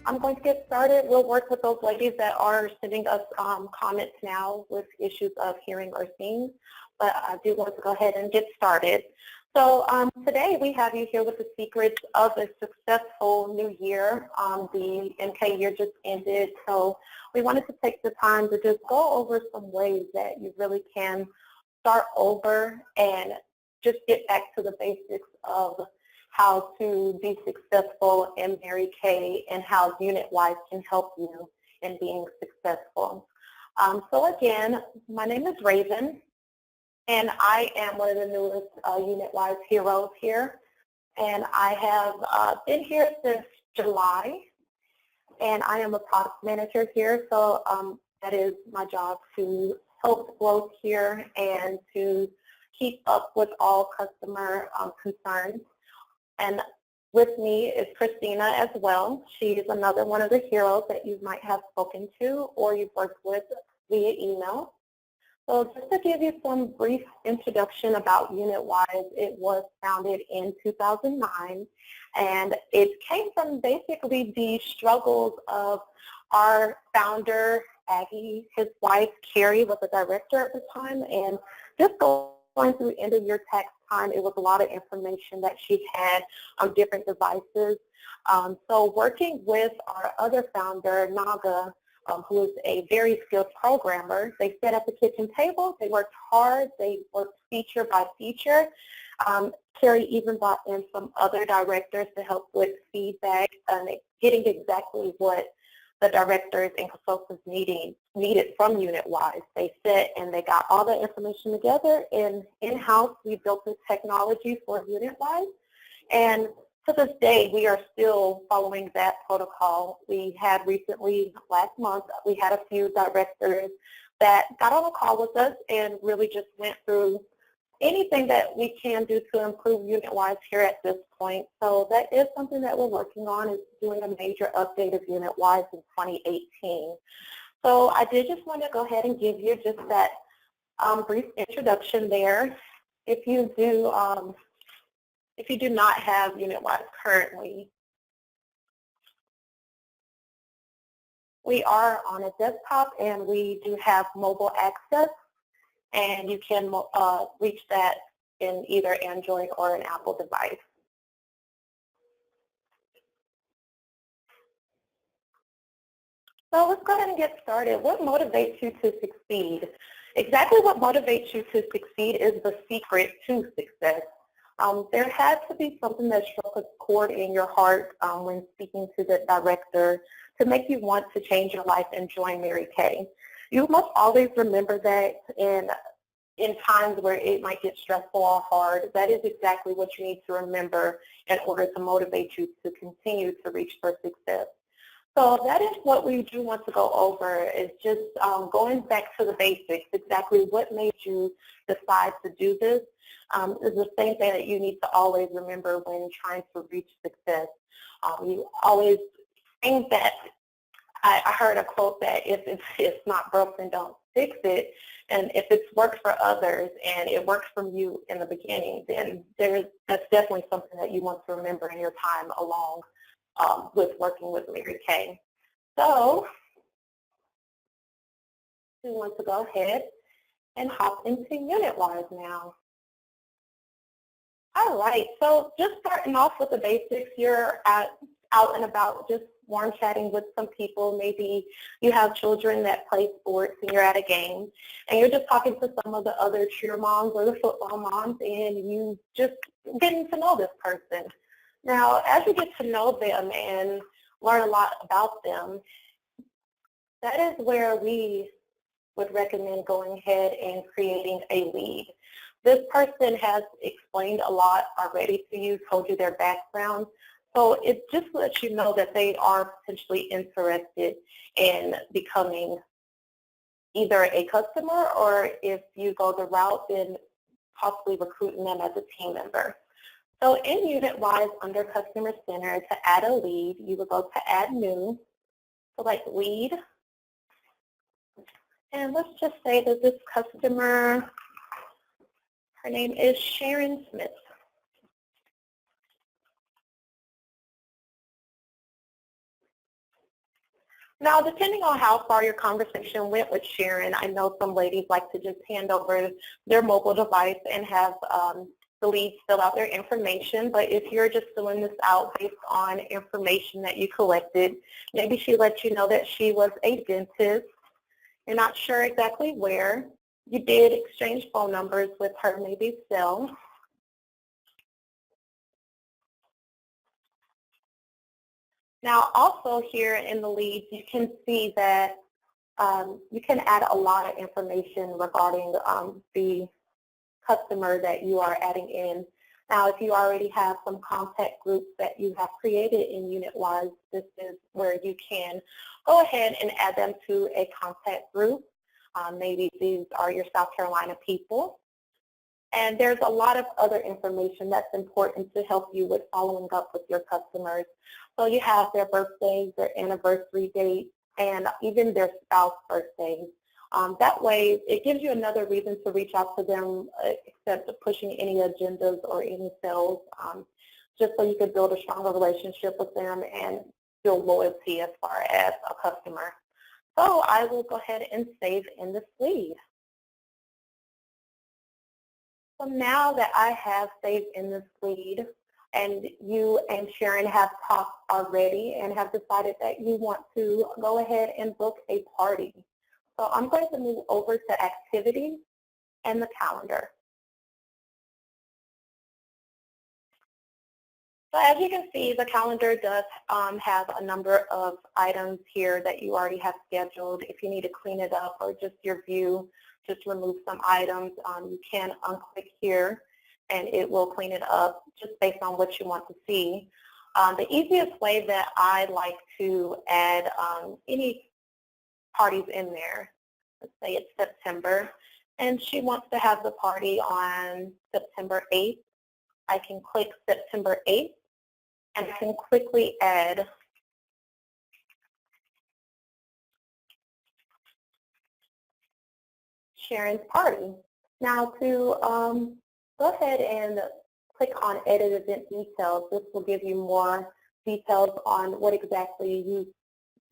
I'm going to get started. We'll work with those ladies that are sending us comments now with issues of hearing or seeing, but I do want to go ahead and get started. So today we have you here with the secrets of a successful new year. The MK year just ended, so we wanted to take the time to just go over some ways that you really can start over and just get back to the basics of how to be successful in Mary Kay and how UnitWise can help you in being successful. So again, my name is Raven, and I am one of the newest UnitWise heroes here. And I have been here since July, and I am a product manager here. So that is my job to help growth here and to keep up with all customer concerns. And with me is Christina as well. She is another one of the heroes that you might have spoken to or you've worked with via email. So just to give you some brief introduction about UnitWise, it was founded in 2009, and it came from basically the struggles of our founder, Aggie. His wife, Carrie, was a director at the time, and just going through end of year tax time, it was a lot of information that she had on different devices. So working with our other founder, Naga, who is a very skilled programmer, they sat at the kitchen table, they worked hard, they worked feature by feature. Carrie even brought in some other directors to help with feedback and getting exactly what the directors and consultants needed from UnitWise. They sat and they got all the information together, and in-house we built this technology for UnitWise. And to this day, we are still following that protocol. We had recently, last month, we had a few directors that got on a call with us and really just went through anything that we can do to improve UnitWise here at this point. So that is something that we're working on, is doing a major update of UnitWise in 2018. So I did just want to go ahead and give you just that brief introduction there. If you do not have UnitWise currently, we are on a desktop and we do have mobile access, and you can reach that in either Android or an Apple device. So let's go ahead and get started. What motivates you to succeed? Exactly what motivates you to succeed is the secret to success. There has to be something that struck a chord in your heart when speaking to the director to make you want to change your life and join Mary Kay. You must always remember that in times where it might get stressful or hard, that is exactly what you need to remember in order to motivate you to continue to reach for success. So that is what we do want to go over, is just going back to the basics, exactly what made you decide to do this. Is the same thing that you need to always remember when trying to reach success. You always think that, I heard a quote that if it's not broke, then don't fix it. And if it's worked for others and it works for you in the beginning, then that's definitely something that you want to remember in your time along with working with Mary Kay. So we want to go ahead and hop into UnitWise now. All right, so just starting off with the basics, you're out and about just warm chatting with some people. Maybe you have children that play sports and you're at a game and you're just talking to some of the other cheer moms or the football moms, and you just getting to know this person. Now, as you get to know them and learn a lot about them, that is where we would recommend going ahead and creating a lead. This person has explained a lot already to you, told you their background, so it just lets you know that they are potentially interested in becoming either a customer, or if you go the route, then possibly recruiting them as a team member. So in UnitWise, under Customer Center, to add a lead, you would go to Add New, select Lead, and let's just say that this customer, her name is Sharon Smith. Now, depending on how far your conversation went with Sharon, I know some ladies like to just hand over their mobile device and have the leads fill out their information. But if you're just filling this out based on information that you collected, maybe she let you know that she was a dentist. You're not sure exactly where. You did exchange phone numbers with her, maybe still. Now, also here in the leads, you can see that you can add a lot of information regarding the customer that you are adding in. Now, if you already have some contact groups that you have created in UnitWise, this is where you can go ahead and add them to a contact group. Maybe these are your South Carolina people. And there's a lot of other information that's important to help you with following up with your customers. So you have their birthdays, their anniversary date, and even their spouse birthdays. That way, it gives you another reason to reach out to them except pushing any agendas or any sales, just so you can build a stronger relationship with them and build loyalty as far as a customer. So I will go ahead and save in this lead. So now that I have saved in this lead, and you and Sharon have talked already and have decided that you want to go ahead and book a party. So I'm going to move over to activities and the calendar. So as you can see, the calendar does have a number of items here that you already have scheduled. If you need to clean it up or just your view, just remove some items, you can unclick here and it will clean it up just based on what you want to see. The easiest way that I like to add any parties in there, let's say it's September, and she wants to have the party on September 8th. I can click September 8th and I can quickly add Sharon's party. Now to go ahead and click on Edit Event Details. This will give you more details on what exactly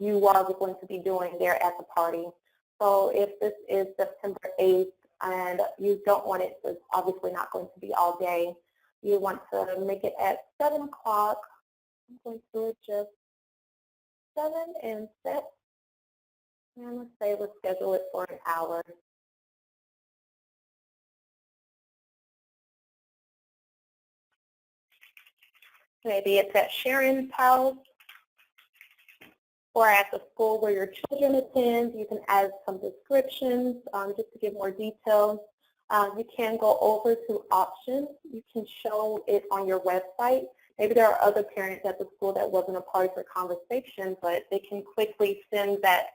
you are going to be doing there at the party. So if this is September 8th and you don't want it, it's obviously not going to be all day. You want to make it at 7 o'clock. I'm going to adjust 7 and set. And let's say we'll schedule it for an hour. Maybe it's at Sharon's house or at the school where your children attend. You can add some descriptions just to give more details. You can go over to options. You can show it on your website. Maybe there are other parents at the school that wasn't a part of your conversation, but they can quickly send that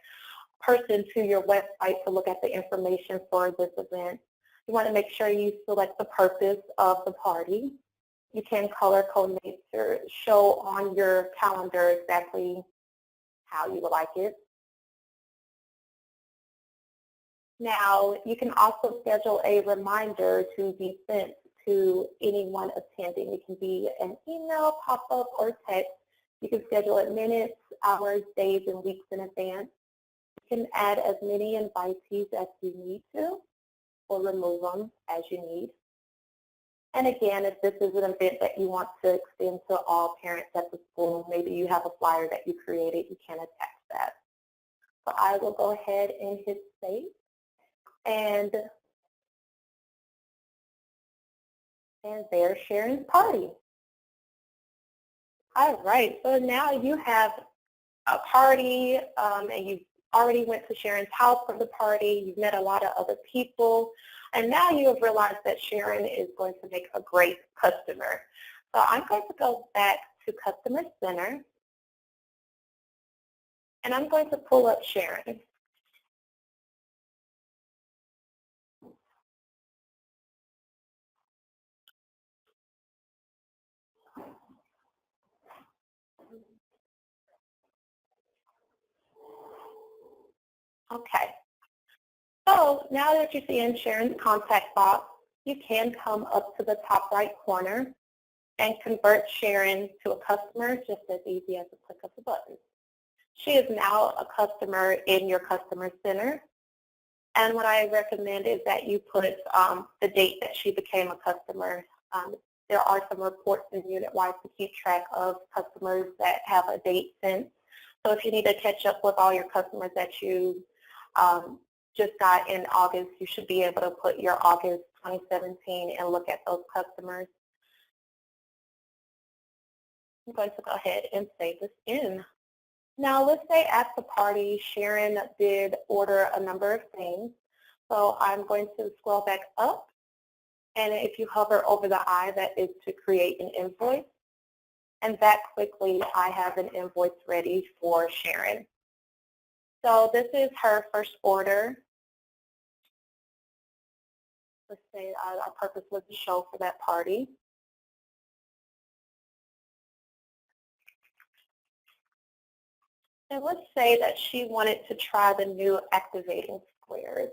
person to your website to look at the information for this event. You want to make sure you select the purpose of the party. You can color coordinate or show on your calendar exactly how you would like it. Now, you can also schedule a reminder to be sent to anyone attending. It can be an email, pop-up, or text. You can schedule it minutes, hours, days, and weeks in advance. You can add as many invitees as you need to, or remove them as you need. And again, if this is an event that you want to extend to all parents at the school, maybe you have a flyer that you created, you can attach that. So I will go ahead and hit save. And there's Sharon's party. All right, so now you have a party and you already went to Sharon's house for the party. You've met a lot of other people. And now you have realized that Sharon is going to make a great customer. So I'm going to go back to Customer Center. And I'm going to pull up Sharon. Okay. So now that you see in Sharon's contact box, you can come up to the top right corner and convert Sharon to a customer just as easy as a click of the button. She is now a customer in your customer center. And what I recommend is that you put the date that she became a customer. There are some reports in UnitWise to keep track of customers that have a date since. So if you need to catch up with all your customers that you just got in August, you should be able to put your August 2017 and look at those customers. I'm going to go ahead and save this in. Now let's say at the party, Sharon did order a number of things. So I'm going to scroll back up, and if you hover over the I, that is to create an invoice. And that quickly, I have an invoice ready for Sharon. So this is her first order. Let's say our purpose was to show for that party. And let's say that she wanted to try the new activating squares.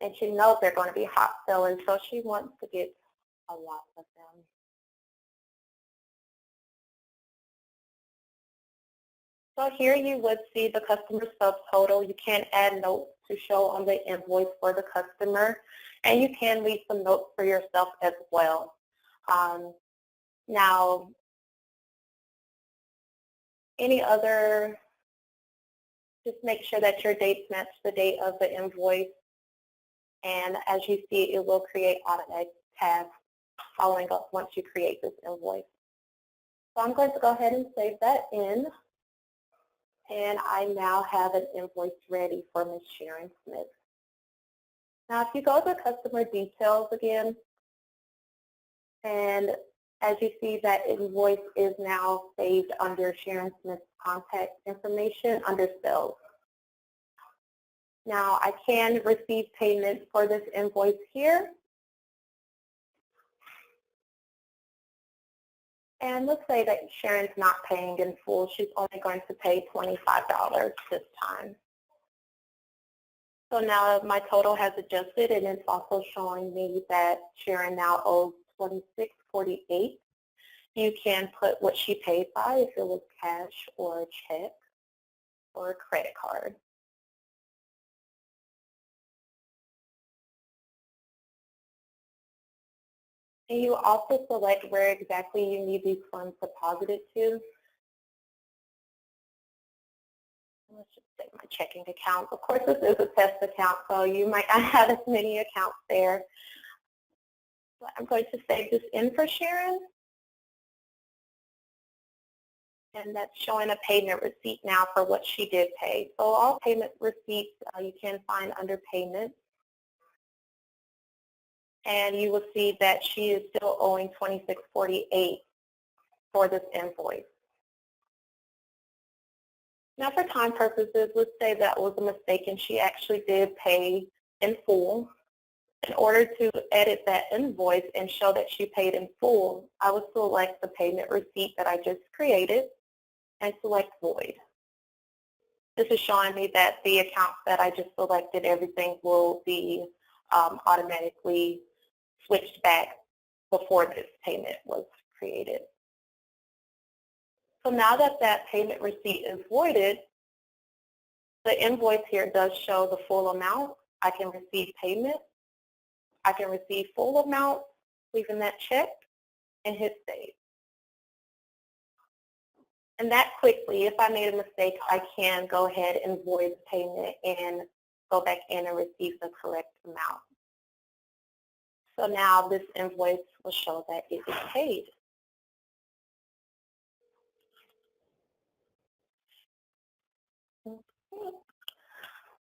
And she knows they're going to be hot sellers, so she wants to get a lot of them. So here you would see the customer subtotal. You can add notes to show on the invoice for the customer, and you can leave some notes for yourself as well. Now, any other, just make sure that your dates match the date of the invoice, and as you see, it will create automatic tasks following up once you create this invoice. So I'm going to go ahead and save that in. And I now have an invoice ready for Ms. Sharon Smith. Now, if you go to customer details again, and as you see, that invoice is now saved under Sharon Smith's contact information under sales. Now, I can receive payment for this invoice here. And let's say that Sharon's not paying in full. She's only going to pay $25 this time. So now my total has adjusted, and it's also showing me that Sharon now owes $26.48. You can put what she paid by, if it was cash or a check or a credit card. And you also select where exactly you need these funds deposited to. Let's just say my checking account. Of course, this is a test account, so you might not have as many accounts there. So I'm going to save this in for Sharon. And that's showing a payment receipt now for what she did pay. So all payment receipts you can find under payment. And you will see that she is still owing $26.48 for this invoice. Now for time purposes, let's say that was a mistake and she actually did pay in full. In order to edit that invoice and show that she paid in full, I would select the payment receipt that I just created and select void. This is showing me that the accounts that I just selected, everything will be automatically switched back before this payment was created. So now that that payment receipt is voided, the invoice here does show the full amount. I can receive payment. I can receive full amount, leaving that check, and hit save. And that quickly, if I made a mistake, I can go ahead and void the payment and go back in and receive the correct amount. So now this invoice will show that it is paid.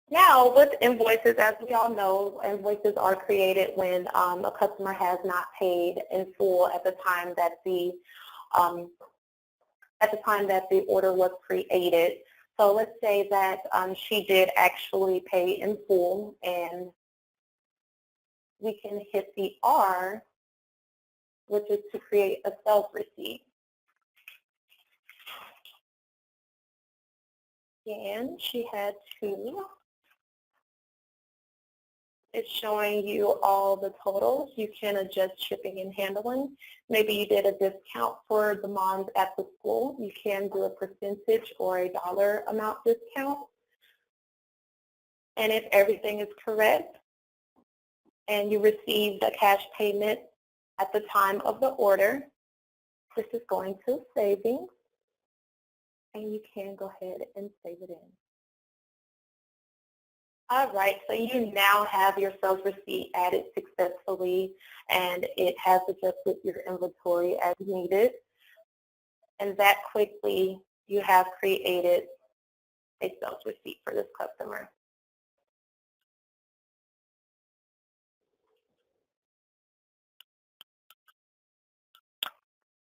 Now, with invoices, as we all know, invoices are created when a customer has not paid in full at the time that the order was created. So let's say that she did actually pay in full, and we can hit the R, which is to create a sales receipt. And she had to It's showing you all the totals. You can adjust shipping and handling. Maybe you did a discount for the moms at the school. You can do a percentage or a dollar amount discount. And if everything is correct and you received a cash payment at the time of the order, this is going to savings, and you can go ahead and save it in. All right, so you now have your sales receipt added successfully, and it has adjusted your inventory as needed. And that quickly, you have created a sales receipt for this customer.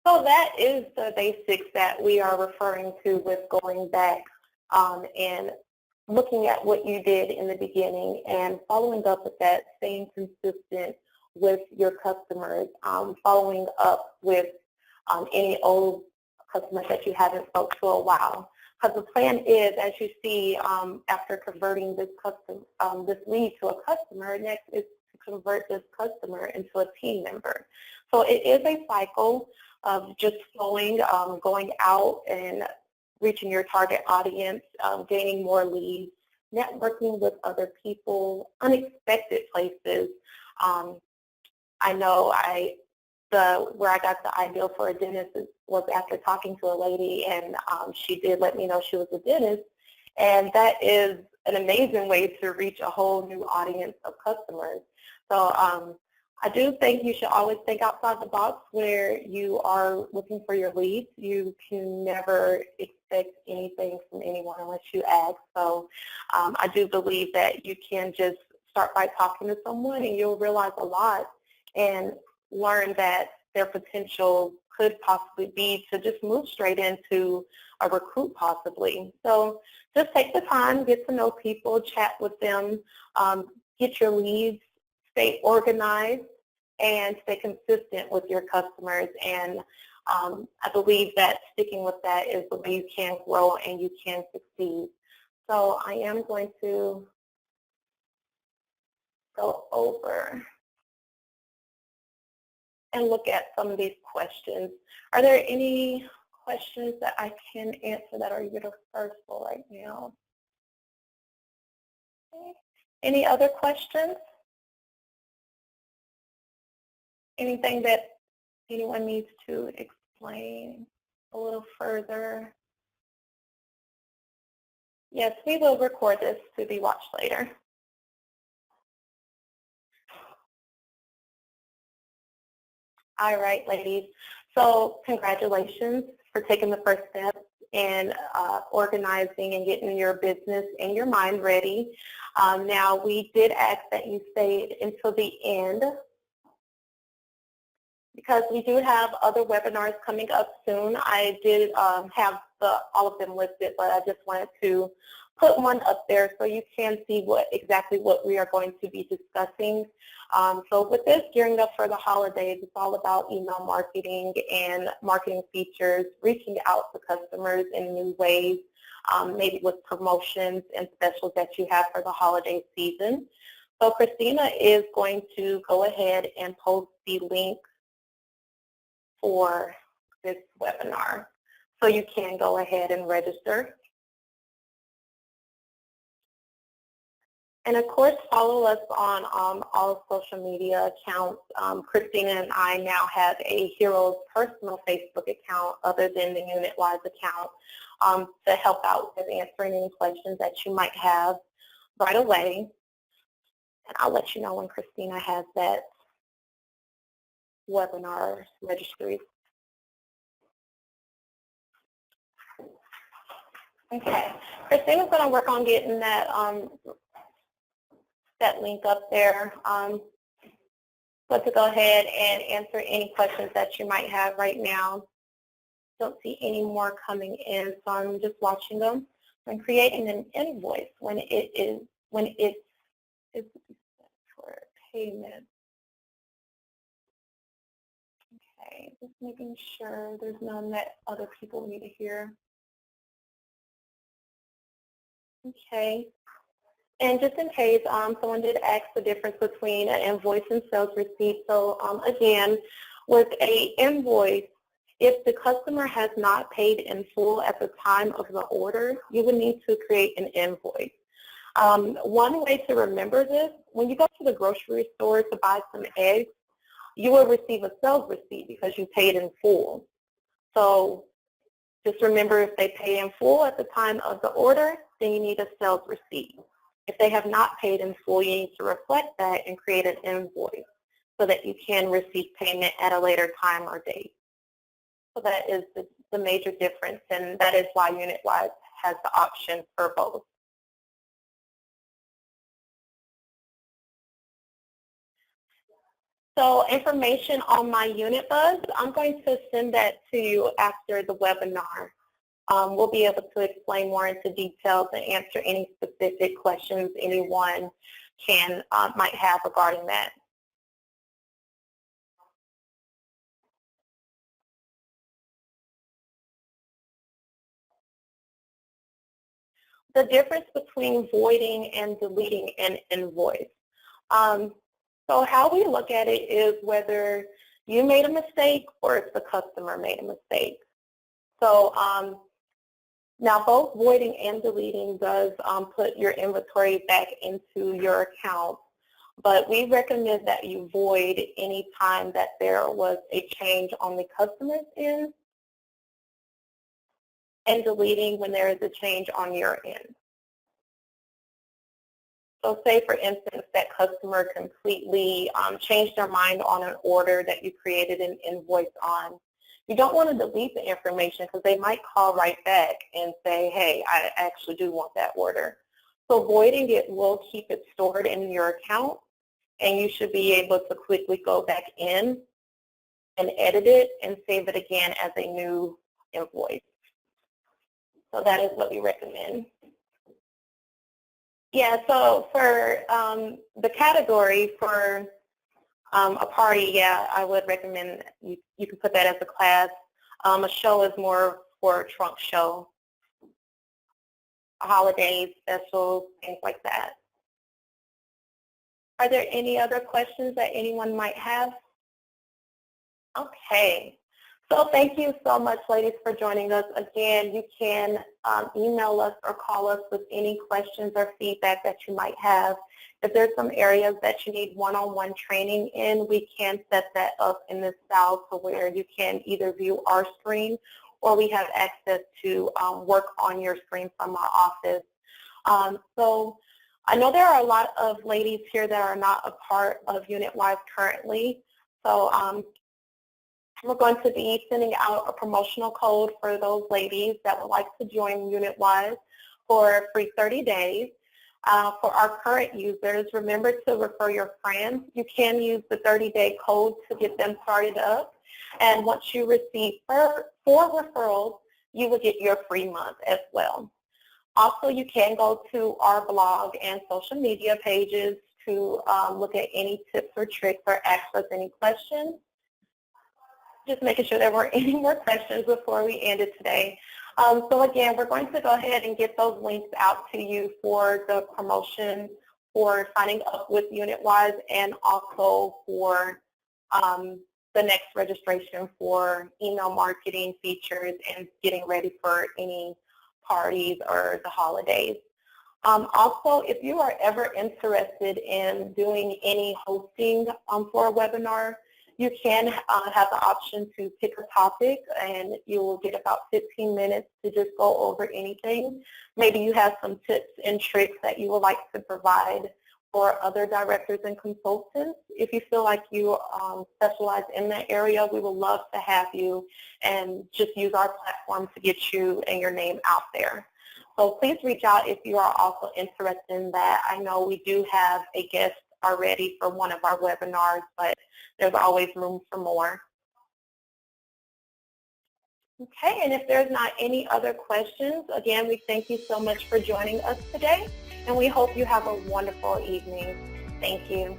So that is the basics that we are referring to with going back and looking at what you did in the beginning and following up with that, staying consistent with your customers, following up with any old customers that you haven't spoke to a while. Because the plan is, as you see, after converting this this lead to a customer, next is to convert this customer into a team member. So it is a cycle of just going out and reaching your target audience, gaining more leads, networking with other people, unexpected places. I know where I got the idea for a dentist was after talking to a lady, and she did let me know she was a dentist, and that is an amazing way to reach a whole new audience of customers. So I do think you should always think outside the box where you are looking for your leads. You can never expect anything from anyone unless you ask. So I do believe that you can just start by talking to someone, and you'll realize a lot and learn that their potential could possibly be to just move straight into a recruit possibly. So just take the time, get to know people, chat with them, get your leads, stay organized, and stay consistent with your customers. And I believe that sticking with that is the way you can grow and you can succeed. So I am going to go over and look at some of these questions. Are there any questions that I can answer that are universal right now? Okay. Any other questions? Anything that anyone needs to explain a little further? Yes, we will record this to be watched later. All right, ladies. So congratulations for taking the first step in organizing and getting your business and your mind ready. Now, we did ask that you stay until the end because we do have other webinars coming up soon. I did have all of them listed, but I just wanted to put one up there so you can see exactly what we are going to be discussing. So with this, gearing up for the holidays, it's all about email marketing and marketing features, reaching out to customers in new ways, maybe with promotions and specials that you have for the holiday season. So Christina is going to go ahead and post the link for this webinar. So you can go ahead and register. And of course, follow us on all social media accounts. Christina and I now have a Heroes personal Facebook account other than the UnitWise account to help out with answering any questions that you might have right away. And I'll let you know when Christina has that webinar registry. Okay, Christina's going to work on getting that that link up there. But to go ahead and answer any questions that you might have right now. Don't see any more coming in, so I'm just watching them. I'm creating an invoice when it's for payment. Okay, just making sure there's none that other people need to hear. Okay. And just in case, someone did ask the difference between an invoice and sales receipt. So again, with a invoice, if the customer has not paid in full at the time of the order, you would need to create an invoice. One way to remember this, when you go to the grocery store to buy some eggs, you will receive a sales receipt because you paid in full. So just remember, if they pay in full at the time of the order, then you need a sales receipt. If they have not paid in full, you need to reflect that and create an invoice so that you can receive payment at a later time or date. So that is the major difference, and that is why UnitWise has the option for both. So information on my UnitBuzz, I'm going to send that to you after the webinar. We'll be able to explain more into details and answer any specific questions anyone might have regarding that. The difference between voiding and deleting an invoice. So how we look at it is whether you made a mistake or if the customer made a mistake. So now both voiding and deleting does put your inventory back into your account, but we recommend that you void any time that there was a change on the customer's end, and deleting when there is a change on your end. So say, for instance, that customer completely changed their mind on an order that you created an invoice on. You don't want to delete the information because they might call right back and say, hey, I actually do want that order. So voiding it will keep it stored in your account, and you should be able to quickly go back in and edit it and save it again as a new invoice. So that is what we recommend. Yeah, so for the category for a party, yeah, I would recommend you can put that as a class. A show is more for a trunk show, holidays, specials, things like that. Are there any other questions that anyone might have? Okay. So thank you so much, ladies, for joining us. Again, you can email us or call us with any questions or feedback that you might have. If there's some areas that you need one-on-one training in, we can set that up in this style to where you can either view our screen or we have access to work on your screen from our office. So I know there are a lot of ladies here that are not a part of UnitWise currently. So we're going to be sending out a promotional code for those ladies that would like to join UnitWise for a free 30 days. For our current users, remember to refer your friends. You can use the 30-day code to get them started up. And once you receive 4 referrals, you will get your free month as well. Also, you can go to our blog and social media pages to look at any tips or tricks or ask us any questions. Just making sure there weren't any more questions before we end it today. So again, we're going to go ahead and get those links out to you for the promotion for signing up with UnitWise and also for the next registration for email marketing features and getting ready for any parties or the holidays. Also, if you are ever interested in doing any hosting for a webinar, you can have the option to pick a topic, and you will get about 15 minutes to just go over anything. Maybe you have some tips and tricks that you would like to provide for other directors and consultants. If you feel like you specialize in that area, we would love to have you and just use our platform to get you and your name out there. So please reach out if you are also interested in that. I know we do have a guest already for one of our webinars, but there's always room for more. Okay, and if there's not any other questions, again, we thank you so much for joining us today, and we hope you have a wonderful evening. Thank you.